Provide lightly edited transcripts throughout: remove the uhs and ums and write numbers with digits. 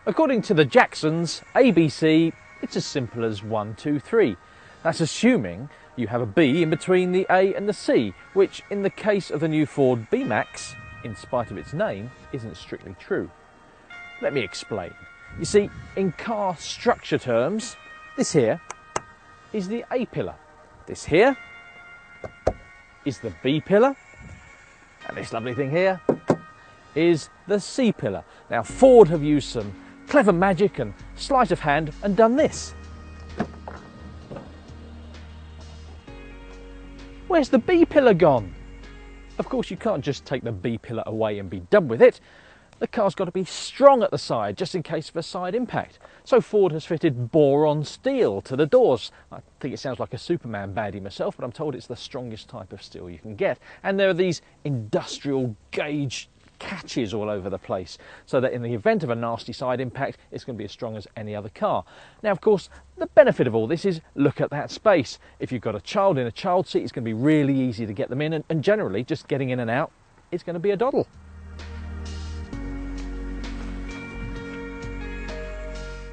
According to the Jacksons, ABC, it's as simple as 1, 2, 3. That's assuming you have a B in between the A and the C, which in the case of the new Ford B-Max, in spite of its name, isn't strictly true. Let me explain. You see, in car structure terms, this here is the A pillar. This here is the B pillar. And this lovely thing here is the C pillar. Now, Ford have used some clever magic and sleight of hand and done this. Where's the B pillar gone? Of course, you can't just take the B pillar away and be done with it. The car's got to be strong at the side, just in case of a side impact. So Ford has fitted boron steel to the doors. I think it sounds like a Superman baddie myself, but I'm told it's the strongest type of steel you can get. And there are these industrial gauge catches all over the place, so that in the event of a nasty side impact, it's going to be as strong as any other car. Now, of course, the benefit of all this is look at that space. If you've got a child in a child seat, it's going to be really easy to get them in, and generally just getting in and out is going to be a doddle.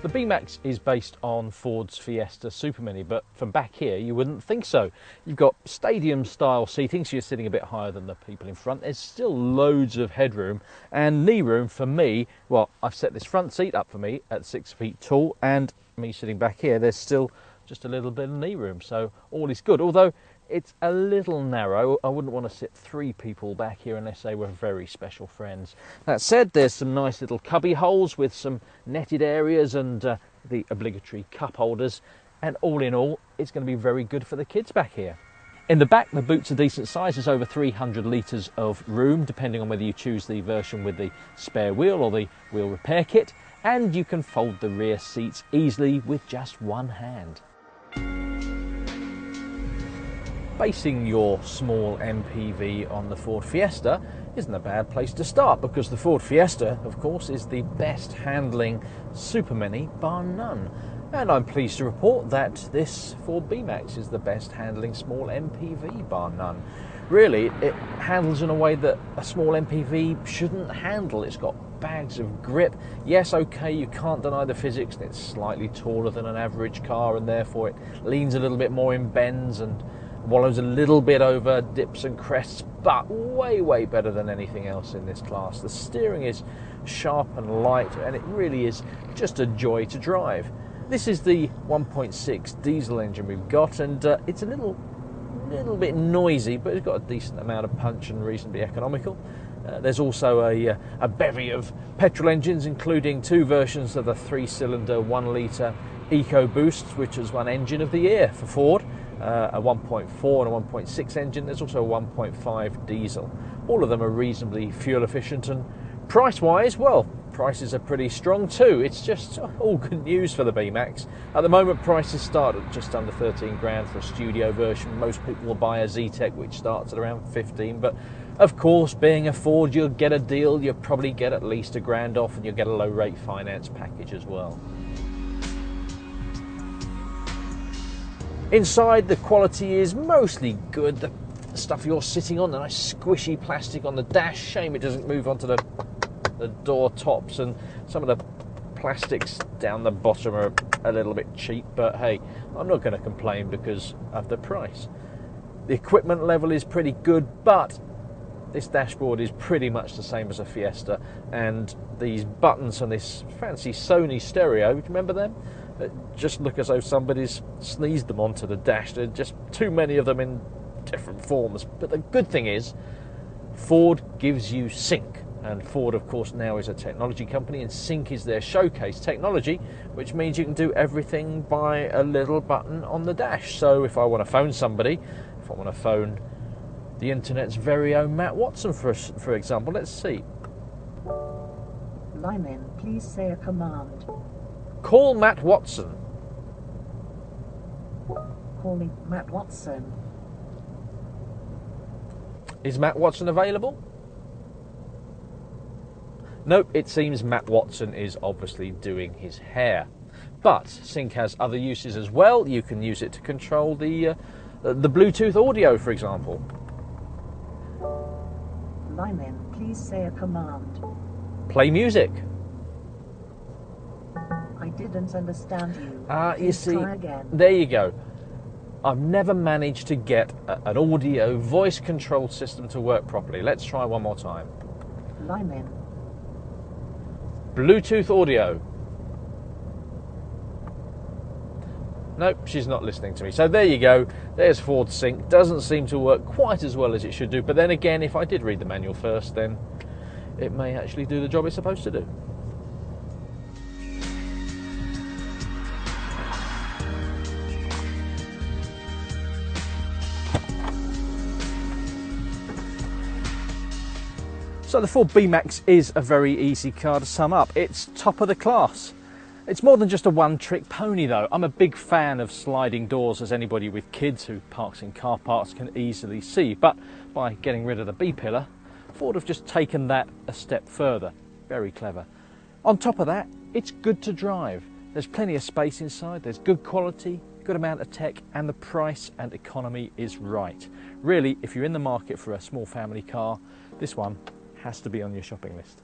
The B-Max is based on Ford's Fiesta Super Mini, but from back here you wouldn't think so. You've got stadium style seating, so you're sitting a bit higher than the people in front. There's still loads of headroom and knee room for me. Well, I've set this front seat up for me at 6 feet tall, and me sitting back here, there's still just a little bit of knee room, so all is good. Although it's a little narrow, I wouldn't want to sit 3 people back here unless they were very special friends. That said, there's some nice little cubby holes with some netted areas and the obligatory cup holders, and all in all, it's going to be very good for the kids back here. In the back, the boot's a decent size. There's over 300 litres of room, depending on whether you choose the version with the spare wheel or the wheel repair kit, and you can fold the rear seats easily with just one hand. Basing your small MPV on the Ford Fiesta isn't a bad place to start, because the Ford Fiesta, of course, is the best handling Super Mini bar none. And I'm pleased to report that this Ford B-Max is the best handling small MPV bar none. Really, it handles in a way that a small MPV shouldn't handle. It's got bags of grip. Yes, okay, you can't deny the physics, and it's slightly taller than an average car, and therefore it leans a little bit more in bends and wallows a little bit over dips and crests, but way better than anything else in this class. The steering is sharp and light, and it really is just a joy to drive. This is the 1.6 diesel engine we've got, and it's a little bit noisy, but it's got a decent amount of punch and reasonably economical. There's also a bevy of petrol engines, including 2 versions of the 3-cylinder 1-litre EcoBoost, which has won Engine of the Year for Ford. A 1.4 and a 1.6 engine. There's also a 1.5 diesel. All of them are reasonably fuel efficient, and price-wise, well, prices are pretty strong too. It's just all good news for the B-Max. At the moment, prices start at just under 13 grand for a studio version. Most people will buy a Z-Tech, which starts at around 15, but of course, being a Ford, you'll get a deal. You'll probably get at least a grand off, and you'll get a low rate finance package as well. Inside, the quality is mostly good. The stuff you're sitting on, the nice squishy plastic on the dash. Shame it doesn't move onto the door tops, and some of the plastics down the bottom are a little bit cheap, but hey, I'm not going to complain because of the price. The equipment level is pretty good, but this dashboard is pretty much the same as a Fiesta, and these buttons on this fancy Sony stereo, do you remember them? Just look as though somebody's sneezed them onto the dash. There are just too many of them in different forms. But the good thing is, Ford gives you Sync. And Ford, of course, now is a technology company, and Sync is their showcase technology, which means you can do everything by a little button on the dash. So if I want to phone somebody, if I want to phone the internet's very own Matt Watson, for example, let's see. Lineman, please say a command. Call Matt Watson. Calling Matt Watson. Is Matt Watson available? Nope, it seems Matt Watson is obviously doing his hair. But Sync has other uses as well. You can use it to control the Bluetooth audio, for example. Lineman, please say a command. Play music. didn't understand you. You Please see, try again. there you go. I've never managed to get an audio voice control system to work properly. Let's try one more time. Line in. Bluetooth audio. Nope, she's not listening to me. So there you go. There's Ford Sync. Doesn't seem to work quite as well as it should do. But then again, if I did read the manual first, then it may actually do the job it's supposed to do. So the Ford B-Max is a very easy car to sum up. It's top of the class. It's more than just a one-trick pony though. I'm a big fan of sliding doors, as anybody with kids who parks in car parks can easily see. But by getting rid of the B-pillar, Ford have just taken that a step further. Very clever. On top of that, it's good to drive. There's plenty of space inside, there's good quality, good amount of tech, and the price and economy is right. Really, if you're in the market for a small family car, this one has to be on your shopping list.